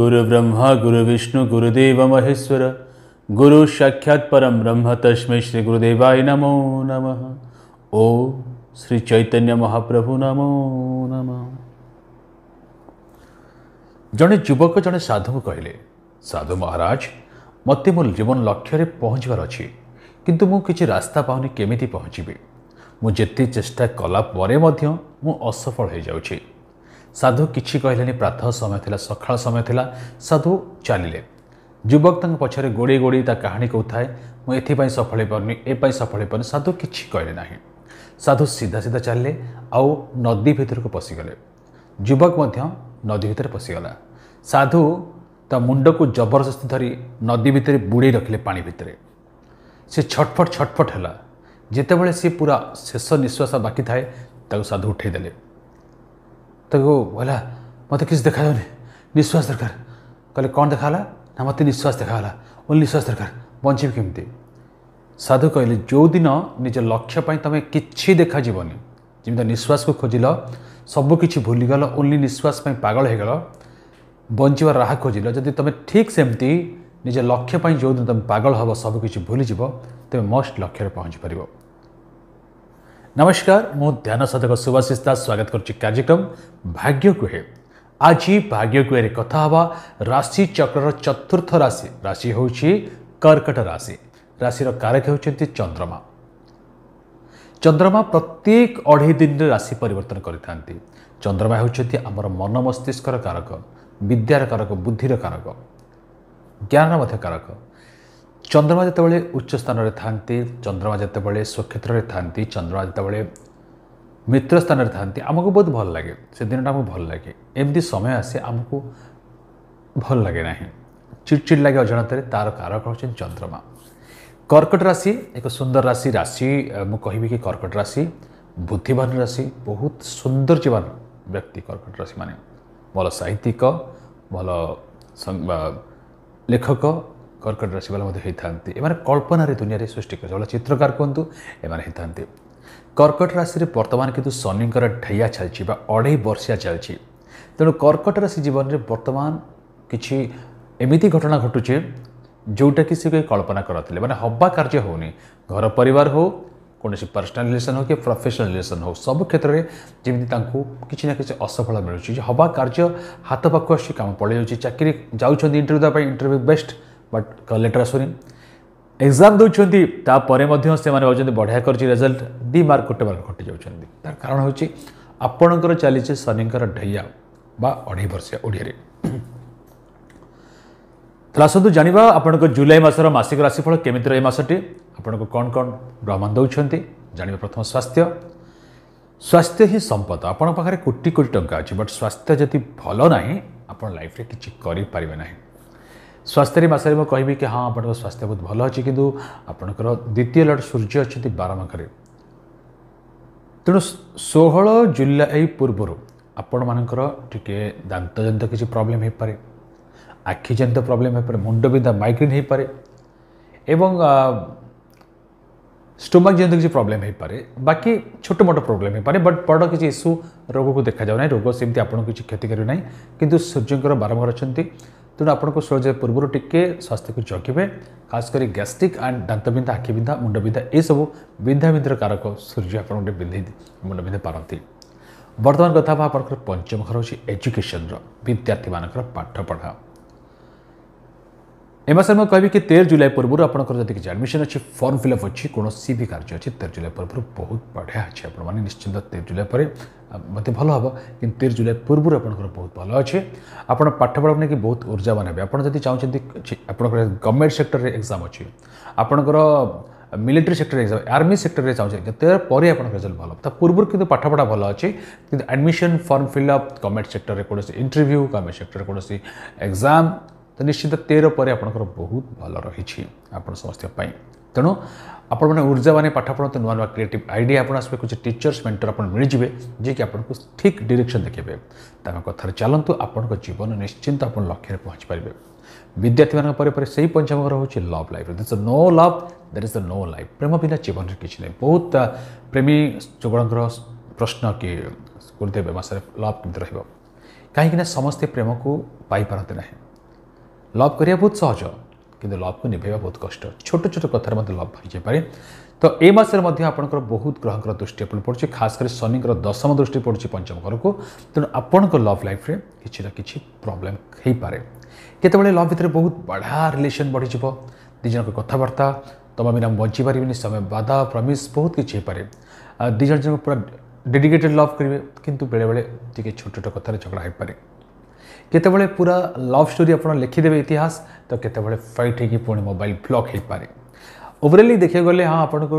गुरु ब्रह्मा गुरु विष्णु गुरुदेव महेश्वर गुरु साक्षात् परम ब्रह्म तस्मै श्री गुरुदेवाय नमो नमः। ओम श्री चैतन्य महाप्रभु नमो नमः। जड़े युवक जड़े साधु को कहले, साधु महाराज मते मो जीवन लक्ष्य रे पहुँचबार अच्छी किंतु मु किछि रास्ता पाउनी केमिति पहुँचबी। मु जेते चेष्टा कला परे मध्य मु असफल हो जाउछि। साधु किछि कहलेनि। प्रातः समय थिला, सकाळ समय थिला। साधु चलिले। युवक तंग पछरे गोड़ी गोड़ी ता कहानी कहउथाय, मु एथिपाई सफल पारनी, एपाई सफल पारनी। साधु किछि कहले नाही। साधु सीधा सीधा चलले आउ नदी भीतर को पसिगले। युवक मध्य नदी भीतर पसिगला। साधु ता मुंड को जबरदस्ती धरी नदी भीतर बुड़े रखिले। पानी भीतर से छटफट छटफट हैला। जेतेबेले से पूरा शेष निश्वास बाकी थाए ताको साधु उठे देले। ताको बोला मत किसी देखा जाऊनी, निश्वास दरकार। कहले कौन देखाला ना मत निश्वास देखाला, ओनली निश्वास दरकार, बंचीबी केमती। साधु कहले जो दिन निज लक्ष्य पाई तमे किछि देखा जीवनी, जिमिता निश्वास को खोजिल, सब किछि भूलीगल, ओनली निश्वास पाई पागल हो गल, बंचीबार राह खोजिल। जदि तमे ठीक सेमती निज लक्ष्य पाई जो दिन तमे पागल हब, सब किछि भूली जीव, तमे मस्ट लक्ष्य रे पहुँच परिबो। नमस्कार, मु ध्यान साधक सुभाषिष दास स्वागत करुच्ची कार्यक्रम भाग्य कुहे। आज भाग्य कुहे कथा हवा राशि चक्र चतुर्थ राशि। राशि होउची कर्कट राशि। राशि कारक होउचंती चंद्रमा। चंद्रमा प्रत्येक 2.5 दिन राशि परिवर्तन करिथांती। चंद्रमा होउचंती हमर मन मस्तिष्कर कारक, विद्यार कारक, बुद्धिर कारक, ज्ञान मध्य कारक। चंद्रमा जितेबाला उच्च स्थान में था, चंद्रमा जितेबाला स्वक्षेत्र में था, चंद्रमा जितेबाला मित्र स्थान में था, आमको बहुत भल लगे। से दिन आमको भल लगे। एमती समय आसे आमको भल लगे ना, चिड़चिड़ लगे अजाणत। तार कारक हूँ चंद्रमा। कर्कट राशि एक सुंदर राशि। राशि मुझे कहि कि कर्कट राशि बुद्धिमान राशि, बहुत सुंदर जीवन व्यक्ति। कर्कट राशि माने भल साहित्यिक, भल लेखक कर्कट राशि वाला होता है। कल्पनार दुनिया सृष्टि कर चित्रकार कहतु एमाने होता। कर्कट राशि वर्तमान किंतु शनिंकर ढैया चलती, 2.5 वर्षिया चलती। तेणु कर्कट राशि जीवन में वर्तमान किसी एमती घटना घटुचे जोटा कि सी कल्पना करते माने हवा कार्य होनी। घर परिवार हो, कौन पर्सनाल रिलेशन हो कि प्रोफेशनल रिलेशन हो, सब क्षेत्र में जमी किसी ना कि असफल मिलूँ। हवा कार्य हाथ पाक आस कम पड़े जाऊँगी। चाकरी जाऊँच इंटरव्यू देवाई, इंटरव्यू बेस्ट बट लेटर आसुनी। एग्जाम दौरान से बढ़िया कर रिजल्ट 2 मार्क 1 मार्क कटि जाऊँगी। तार कारण हूँ आपणकर चली शनिंकर ढैया बा 2.5 वर्षिया ओडिया। आसतु जाना आपण जुलाई मासर मासिक राशिफल केमिति रही। मासटी आपन को कौन कौन ब्रह्मांड दौरान जाना। प्रथम स्वास्थ्य। स्वास्थ्य ही संपद। आपण पाखे कोटी कोटी टंका अच्छी बट स्वास्थ्य जदि भल ना आप लाइफ रे किछि करि पारिबे नाही। स्वास्थ्य मसरे मुझे कहि कि हाँ आप स्वास्थ्य बहुत भल अच्छी किंतु आपणकर द्वितीय लॉर्ड सूर्य अच्छा 12 माखरे। तेणु 16 जुलाई पूर्वर आपण मानकर टिके दांत जनित किसी प्रोब्लेम हो पारे, आखि जनित प्रोब्लेम हो पारे, मुंड बिंधा माइग्रेन हो पारे एवं स्टोमक जनित किसी प्रोब्लेम हो पारे। बाकी छोट मोट प्रोब्लेम हो पारे बट बड़ किसी इश्यू रोग को देखा जाऊ ना। रोग सेमती आपको किसी क्षति करें ना किंतु सूर्यंकर 12 माखर अच्छा। तेणु आपको 16 जुलाई पूर्व टिके स्वास्थ्य को जगिबे। खासकर गैस्ट्रिक एंड दांत बिंधा, आखि बिंधा, मुंड बिंधा ये सब बिंधा बिंधर कारक सूर्य आप बिंधे मुंड बिंधे पारती। वर्तमान कथा आप पंचम घर हूँ एजुकेशन विद्यार्थी मान पाठ पढ़ा। ए मास मुझे कहि कि 13 जुलाई पूर्व आपंकर जब किसी एडमिशन अच्छी, फॉर्म फिलअप अच्छी, कौन भी कार्य अच्छी 13 जुलाई पूर्व बहुत बढ़िया अच्छे। आपने निश्चिंत 13 जुलाई पर मत भल हम कि 13 जुलाई पूर्व आपंकर बहुत भल अच्छे। आप पाठपढ़ा नहीं कि बहुत ऊर्जावान हे। आप चाहते आप गवर्नमेंट सेक्टर में एग्जाम अच्छी, आपंकर military sector exam, army sector में चाहते पर आप रिजल्ट भल। पूर्व कि पाठपढ़ा भल अच्छे कि admission, form fill up, government sector में कौन इंटरव्यू, गवर्नमेंट सेक्टर कौन एग्जाम तो निश्चित 13 पर आपंकर बहुत भल रही समस्त। तेणु आपण मैंने ऊर्जा मान पाठ पढ़ते, नुआ नुआ क्रिएटिव आइडिया आप आसपे, कुछ टीचर्स मेंटर आप मिलଯିवे जी कि आपको ठीक डायरेक्शन देखिए। कथार चलतु आपण जीवन निश्चिंत आप लक्ष्य पहुँच पारे। विद्यार्थी मान से ही पंचम घर हूँ love life. There is no love, there is no life. प्रेम बिना जीवन में किसी नहीं। बहुत प्रेमी जुगणकर प्रश्न कि गुरुदेव मास लव केमती रही कहीं समस्ते प्रेम को पाई पारते ना। लव करिया बहुत सहज किंतु लव को निभेवा बहुत कष्ट छोट छोट कथार मध्य लव भाई पारे तो ए मासरे मध्य आपनकर बहुत ग्रहकर दृष्टि अपन पड़ुछि खास कर शनिकर दशम दृष्टि पड़ुछि पंचम घर को तेणु आपनकर लव लाइफ रे किछि ना किछि प्रॉब्लम हेई पारे केतेबेले लव भितर बहुत बड़ा रिलेशन बढ़ी जिवो दी जन कथबार्ता तुम बिना बची पारे समय बाधा प्रमिश बहुत किसी पारे दी जन पूरा डेडिकेटेड लव करेंगे किंतु बेले बेले टी छोट छोट कथार झगड़ा हो पारे केतेबेले पूरा लव स्टोरी आप लिखिदेवे इतिहास तो केतेबेले फाइट होगी पुणी मोबाइल ब्लॉक हो पारे ओवरअली देखा गले हाँ आपको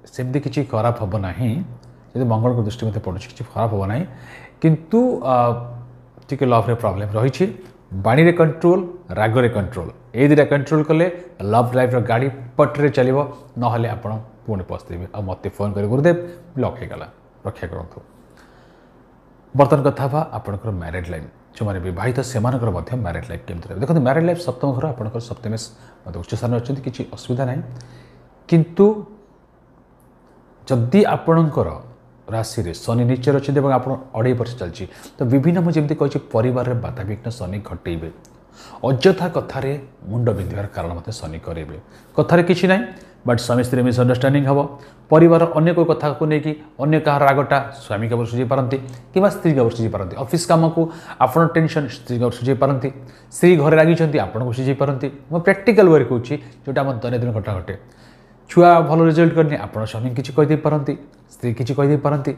सेमती किसी खराब हम ना यदि मंगल को दृष्टि मत पड़े किसी खराब हम ना किंतु टी लव रे प्रॉब्लम रही बाणी रे कंट्रोल राग रे कंट्रोल ए दुटा कंट्रोल कले लव लाइफ गाड़ी पटरे चलो ना आप पुणी पस्तेबे आ मत फोन कर गुरुदेव ब्लॉक हो गला रक्षा करूँ बर्तमान कथा आपंकर मैरिड लाइफ जो मैंने बहित से मैरिड लाइफ केमती रहे देखो मैरिड लाइफ सप्तम घर आपंकर सप्तमेश उच्च स्थान अच्छे किसी असुविधा ना किंतु जदि आपणकर राशि रे शनि नीचर अच्छे आप 2.5 वर्ष चलती तो विभिन्न मुझे कही परिवार में बाधाविघ्न शनि घटेबे अଯଥା कथार मुंड बिंधार कारण मत शनि करेंगे कथार किसी ना बट स्वामी स्त्री मिसअंडरस्टांडिंग हम परिवार अन्य कोई कथा को लेकिन अन्य कहा रागटा स्वामी के सुझे पारती कि स्त्री के सुझे पारती ऑफिस काम को आप टेंशन स्त्री के सुझे पारती स्त्री घर रागी आपन को सुझे पारती मैं प्रैक्टिकल वे कहूँ जोटा आम दैनंदिन घटना घटे छुआ भल रिजल्ट करनी आप स्वामी किसी कहीदे पारती स्त्री किसी कहीदे पारती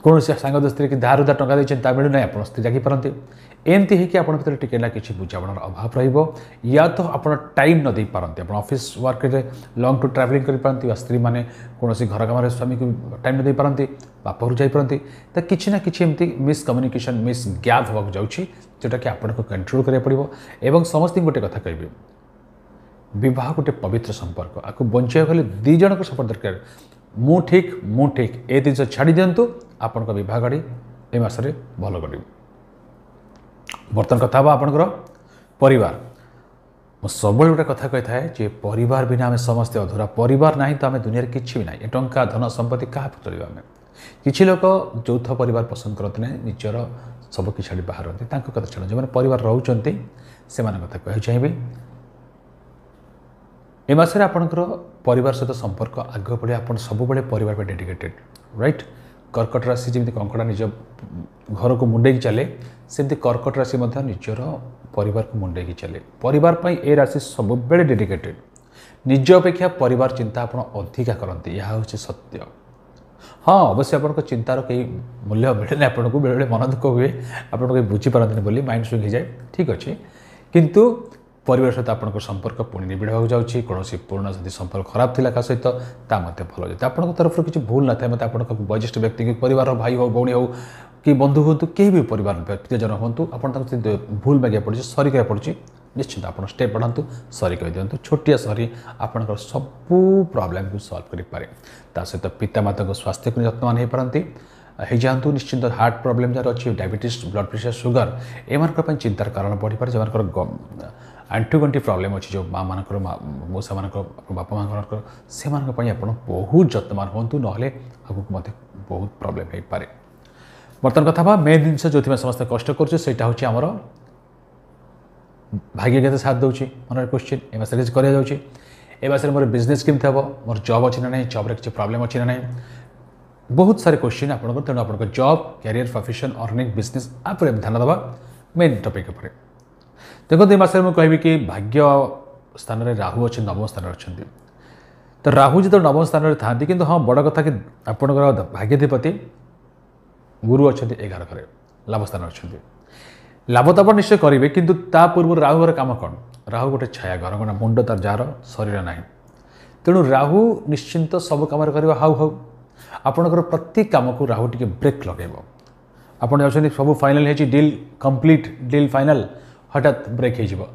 कौन से सांग स्त्री की धार उधार टंका देते मिलूना आप स्त्री रागी पारती एमती है आप टिके ना कि बुझावर अभाव रा तो आप टाइम न दे पारती आप office work long to travelling कर स्त्री मैंने कौन घर कम स्वामी को टाइम न दे पारती बाप घर जापारती तो किसी ना कि एमती मिसकम्युनिकेशन मिस गैप होगा जाऊँगी जोटा कि आपको कंट्रोल करा पड़ो एवं समस्त गोटे कथा कहे विवाह गोटे पवित्र संपर्क आपको बचाई गले दी जन को सपोर्ट दरकार मु ठीक ए जिन छाड़ी दिंतु आपण विवाह गाड़ी ए मसरे भल कर बर्तमान कथा आपंकर परिवार मु सब गोटे कथा कही थाए जे परिवार बिना आम समस्ते अधूरा परिवार ना तो आम दुनिया कि भी ना ए टंका धन संपत्ति क्या चलिए आम किसी लोक यौथ परिवार पसंद करते ना निजर सबकि छाड़ी बाहर कथा छाड़ जो मैंने परिवार रोचे से कथा कह चाहिए ए मासरे आपणकर परिवार सहित संपर्क आगे बढ़े आप सब परिवार पर डेडिकेटेड राइट कर्कट राशि जमी कंकड़ा निज घर को मुंडे चले सेमती कर्कट राशि निजर परिवार को मुंडे चले परिवार ए राशि सब बेले डेडिकेटेड निज अपेक्षा परिवार चिंता आप अधिका करती यह हूँ सत्य हाँ अवश्य आप चिंतार कई मूल्य मिले आपको बेले बेले मन दुख हुए आपको कहीं बुझीपारती बोली माइंड स्विंग हो जाए ठीक अच्छे किंतु परिवार सहित आपंकर संपर्क पुणी निबिड़ होगा जाऊँगी कौन पुराना जब संपर्क खराब थी का सहित भल जाए आपंक तरफ किसी भूल ना था मतलब आप वयोज्येष्ठ व्यक्ति की परिवार भाई हो भौणी हो कि बंधु हूँ कहीं भी परिवार व्यक्तिजन हूँ आप भूल मागे पड़े सरी करा पड़े निश्चित आप स्टेप बढ़ातु सरी कह दिंतु छोटिया सरी आपंकर सबू प्रॉब्लम को सॉल्व करें सहित पितामाता को स्वास्थ्य को यत्नवान हो पारती हो जातु निश्चिंत हार्ट प्रोब्लेम जार अच्छी डायबिटीज ब्लड प्रेशर सुगर एम चिंतार कारण बढ़ी पारे जो आंटू गंटी प्रॉब्लम अच्छी जो माँ मान मौसा मान बापा मानकर से आप बहुत जत्नवान हूँ ना आगे मत बहुत प्रॉब्लम हो पारे बर्तमान कथा मेन जिन जो समस्त कष्ट कर भाग्य के साथ दूसरी मन क्वेश्चन ए मस किसी कर मोर बिजनेस केमती हम मोर जॉब अच्छी ना जॉब किसी प्रॉब्लम अच्छी ना बहुत सारे क्वेश्चन आपको तेणु आप job career profession earning business आप ध्यान देवा मेन टॉपिक पर देखो ये मसरे मुझे कहि कि भाग्य स्थान में राहु अच्छे नवम स्थान अच्छा तो राहु जो नवम स्थान में था कि हाँ बड़ कथा कि आपंकर भाग्याधिपति गुरु अच्छा 11 घर लाभ स्थान अच्छा लाभ तो आप निश्चय करेंगे किंतु ता पूर्व राहु घर कम कौन राहु गोटे छाया घर कौन मुंड तार जार शरीर ना तेणु राहु निश्चिंत सब कम कर हाउ हाउ आपंकर प्रति कम को राहु टी ब्रेक लगे आप जाऊँच सब फाइनाल हो डील कंप्लीट डील फाइनाल हठात ब्रेक हो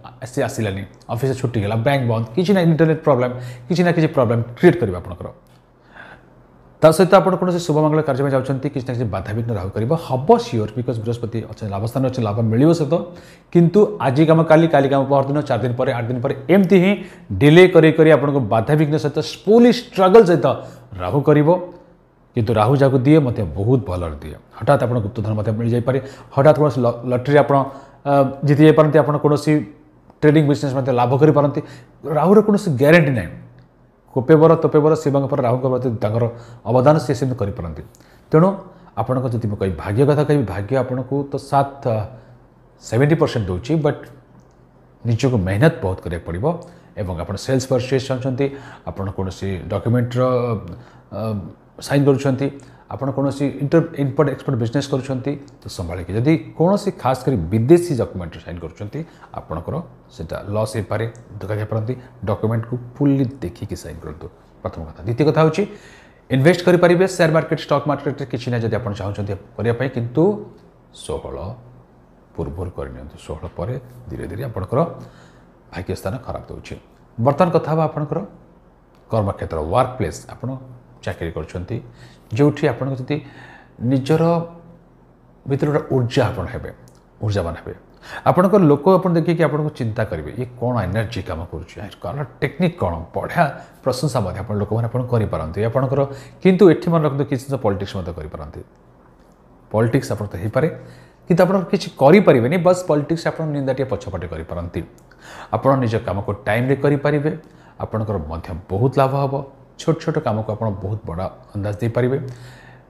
आसलानी ऑफिस छुट्टी गला बैंक बंद किसी ना इंटरनेट प्रॉब्लम किसी ना किसी प्रॉब्लम क्रिएट कर आपंकर सहित आप कौन शुभ मंगल कार्य में जाऊँच किसी ना किसी बाधाविघ्न राहु कर हम सियोर बिकज बृहस्पति अच्छे लाभस्थान अच्छे लाभ मिल सहित किंतु आज कम काली कम परदिन 4 दिन पर 8 दिन पर एमती ही डिले कर बाधाविघ्न सहित फुल स्ट्रगल सहित राहु कर किंतु राहु जहाँ दिए मत बहुत भल दिए हठात आप गुप्तधन मत मिल जापे हठात कौन लटरी आप जीति जापारती आप कौन ट्रेडिंग बिजनेस में लाभ करेंगे राहुर कौन ग्यारंटी ना कोपेबर तोपेबर शिवंग पर राहु अवदान सी सेमती करेंगे तेणु आपण को जब कह भाग्य कथा कह भाग्य आपन को तो 70% दूची बट निज को मेहनत बहुत करा पड़ो एवं आप सेल्स परचेज चाहते आपड़ कौन डॉक्यूमेंट्र साइन करुँच आपड़ कौन इम्पोर्ट एक्सपोर्ट बिजनेस करुँच तो संभाल के जदि कौन खास कर विदेशी डॉक्यूमेंट साइन करुँचर सेटा लॉस हो पारे धोखा पारती डॉक्यूमेंट को फुल्ली देखिकी साइन करूँ प्रथम कथा द्वितीय कथा होची इन्वेस्ट करेंगे शेयर मार्केट स्टॉक मार्केट किसी ना जब आप चाहते करने किंतु 16 पूर्व करनी 16 पर धीरे धीरे आपंकर भाग्य स्थान खराब दूसरी बर्तमान कथा आपंकर कर्मक्षेत्र वर्क प्लेस आप चाकरी कर जो आप निजर भर गोटे ऊर्जा आप ऊर्जावान हे आपंकर लोक आप देखिए आपको चिंता करेंगे ये कौन एनर्जी कम कर टेक्निक कौन बढ़िया प्रशंसा लोक मैंने करेंगे आपंकर कितु ये मन रखते किसी पॉलिटिक्स करेंगे पॉलिटिक्स आप हो पारे कि आप किसी करेंगे बस पॉलिटिक्स आप निंदा टे पछपटे करेंगे आप निज कम को टाइम रे करेंगे आपंकर बहुत लाभ हम छोट छोट कम को आप बहुत बड़ा अंदाज दे पारे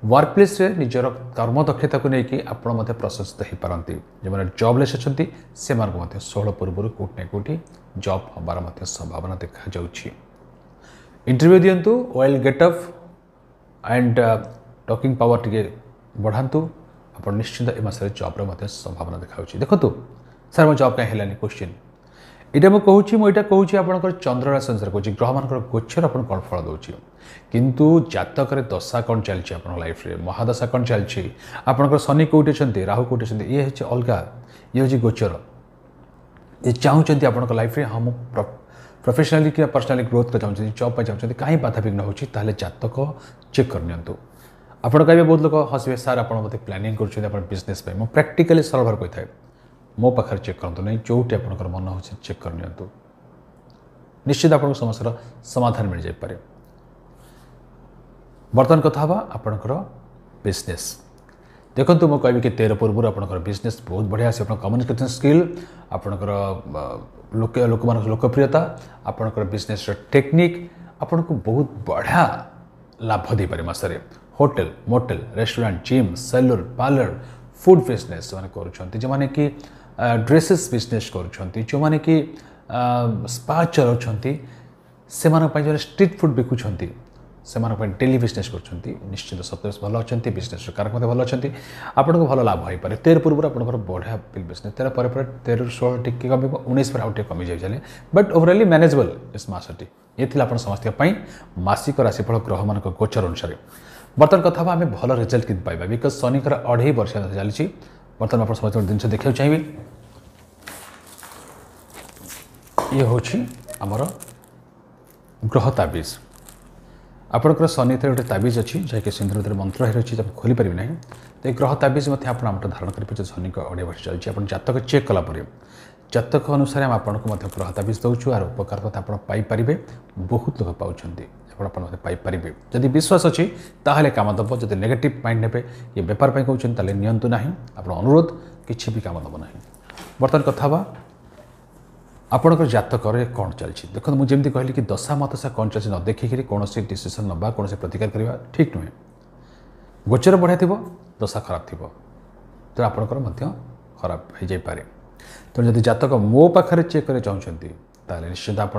वर्क प्लेस रे निजर कर्म दक्षता को लेकिन आप प्रशंसित हो पारती जो मैंने जॉबलेस अच्छा से 16 पूर्व कौटि ना कौटि जॉब हबार संभावना देखा जाउछि इंटरव्यू दिंतु well getup and talking power टे बढ़ातु आप निश्चिंत ए मस जॉब्र संभावना देखा देखो सर मो जॉब कहीं है क्वेश्चन यहाँ मुझे मुझे कहूँ आपंकर चंद्र राशि अनुसार कहूँ ग्रह मान गोचर आप कौन फल दूसरी किंतु जातक दशा कौन चलती आप लाइफ रे महादशा कौन चलती आपंकर शनि कौटी अच्छा राहु कौटी अच्छा ये हूँ अलग ये हूँ गोचर ये चाहते आप लाइफ रे हाँ मुझे प्रोफेशनली कि पर्सनाली ग्रोथ चाहते जॉब पर चाहते कहीं बाधाविघ्न होता जातक चेक करनी आप कहे बहुत लोग हसबे सार आप प्लानिंग कर बिजनेस मुझे प्रैक्टिकली सरल भाव कही मो पाखे चेक करूँ नहीं जो आपंकर मन हो चेक करनी निश्चित आपको समस्या समाधान मिल जाए बर्तमान कथा आपंकर बिजनेस देखो मुझे कहबी कि 13 पूर्व आपंकर बिजनेस बहुत बढ़िया आस कम्युनिकेशन स्किल आपंकर लोक मान लोकप्रियता आपंकर बिजनेस टेक्निक आपन को बहुत बढ़िया लाभ दे पारे मसरे होटल मोटेल रेस्टोरेंट जिम सेलर पार्लर फूड बिजनेस जो मैंने जो मैंने कि ड्रेसेस बिजनेस कर जो मैंने कि स्पा चलाउछंती से जो स्ट्रीट फूड बिकुछंती से डेली बिजनेस कर निश्चित सत्य भल अच्छा बिजनेस कारक भल अच्छा आपन को भल लाभ हो पारे 13 पूर्व आप बढ़िया बिजनेस 13 पर 13 16 टी कम 19 पर आउट कमी जाए बट ओवरअली मैनेजेबल इस मासटी ये आप समस्त मासिक राशिफल ग्रह मान गोचर अनुसार बर्तमान कथा आम भल रिजल्ट कि पाइबा बिकज शनिकर 2.5 वर्ष चली बर्तमान आप समस्त जिन देखा चाहिए ये हूँ आमर ग्रह ताबिज आपंकर शनि थे गोटे ताबिज अच्छी जहाँकि सिंदूर मंत्र रही है खोली पारि ना तो ये ग्रह ताबिज आप धारण करेंगे शनि को 2.5 वर्ष चलती आप जातक चेक कलापर जातक अनुसार आम आपको ग्रह ताबिज दौचु आर उपकार आप पाइपर बहुत लोग पाँच पाइपर जदि विश्वास अच्छी ताहले काम दब जब नेगेटिव माइंड ने ये बेपार कहते नियंतु ना आप अनुरोध किसी भी काम दब ना बर्तमान कथा आपंकर जातक कौन चलती देखो मुझे कहली कि दशा मतशा कौन चलती न देखिक कौन डिसीजन नवा कौन प्रतिकार करवा ठीक नुहे गोचर बढ़िया थी दशा खराब थी तो आपंकर खराब हो जाए तो जब जातक मो पाखे चेक कर चाहते निश्चित आप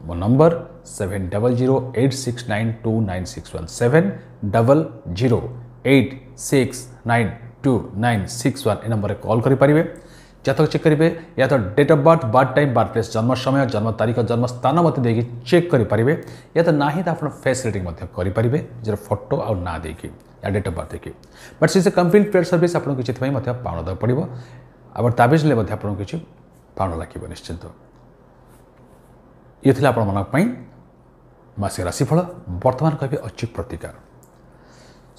मो नंबर 7008692961 ए नंबर कॉल करेंगे जातक चेक करेंगे या तो date of birth time birth place जन्म समय जन्म तारीख जन्म स्थान मत देखिए चेक करेंगे या तो ना ही तो आप फेस रिडिंग करेंगे जर फोटो आ ना देखिए या डेट ऑफ बर्थ देखिए but see complete paid service आपको किसी पाउण देवा पड़ो आप ताबिज ले आपको किसी पाउण लगे निश्चिंत ये आप मासिक राशिफल बर्तमान कहे अच्छी प्रतिकार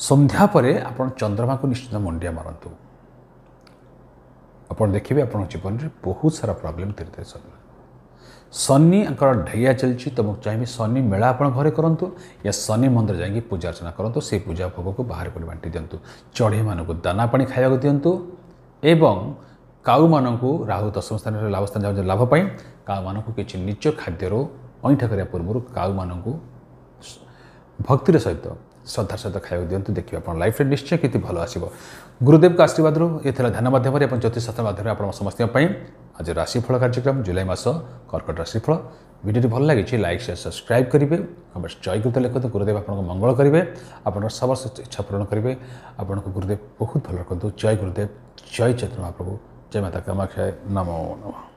संध्या पर आप चंद्रमा को निश्चित मंडिया मारतु आप देखिए आप जीवन में बहुत सारा प्रॉब्लम धीरे धीरे सर शनि ढैया चलती तो मुझे चाहिए शनि मेला आप घरे करूँ या शनि मंदिर जाकि पूजा अर्चना करूँ से पूजा भोग को बाहर को बांटी दिंतु चढ़ई मानक दाना पानी खाया दिंतु एवं କାଉମାନଙ୍କୁ ରାହୁ ଦଶମ ସ୍ଥାନରେ ଲାଭ ସ୍ଥାନ ଯାଉଛି ଲାଭ ପାଇଁ କାଉମାନଙ୍କୁ କିଛି ନିଜ ଖାଦ୍ୟରୁ ଅଇଁଠା କରିବା ପୂର୍ବରୁ କାଉମାନଙ୍କୁ ଭକ୍ତିର ସହିତ ଶ୍ରଦ୍ଧାର ସହିତ ଖାଇବାକୁ ଦିଅନ୍ତୁ। ଦେଖିବେ ଆପଣ ଲାଇଫ୍ରେ ନିଶ୍ଚୟ କିଛି ଭଲ ଆସିବ। ଗୁରୁଦେବଙ୍କ ଆଶୀର୍ବାଦରୁ ଏ ଥିଲା ଧ୍ୟାନ ମାଧ୍ୟମରେ ଏବଂ ଜ୍ୟୋତିଷଶାସ୍ତ୍ର ମାଧ୍ୟମରେ ଆପଣ ସମସ୍ତଙ୍କ ପାଇଁ ଆଜି ରାଶିଫଳ କାର୍ଯ୍ୟକ୍ରମ ଜୁଲାଇ ମାସ କର୍କଟ ରାଶିଫଳ। ଭିଡ଼ିଓଟି ଭଲ ଲାଗିଛି ଲାଇକ୍ ସେୟାର ସବସ୍କ୍ରାଇବ୍ କରିବେ। କମେଣ୍ଟ ଜୟ ଗୁରୁଦେବ ଲେଖନ୍ତୁ। ଗୁରୁଦେବ ଆପଣଙ୍କ ମଙ୍ଗଳ କରିବେ, ଆପଣଙ୍କର ସମସ୍ତ ଇଚ୍ଛା ପୂରଣ କରିବେ। ଆପଣଙ୍କୁ ଗୁରୁଦେବ ବହୁତ ଭଲ ରଖନ୍ତୁ। ଜୟ ଗୁରୁଦେବ, ଜୟ ଚୈତନ୍ୟ ମହାପ୍ରଭୁ, ଜୟ ମାତା କାମାକ୍ଷାୟ, ନମୋ ନମଃ।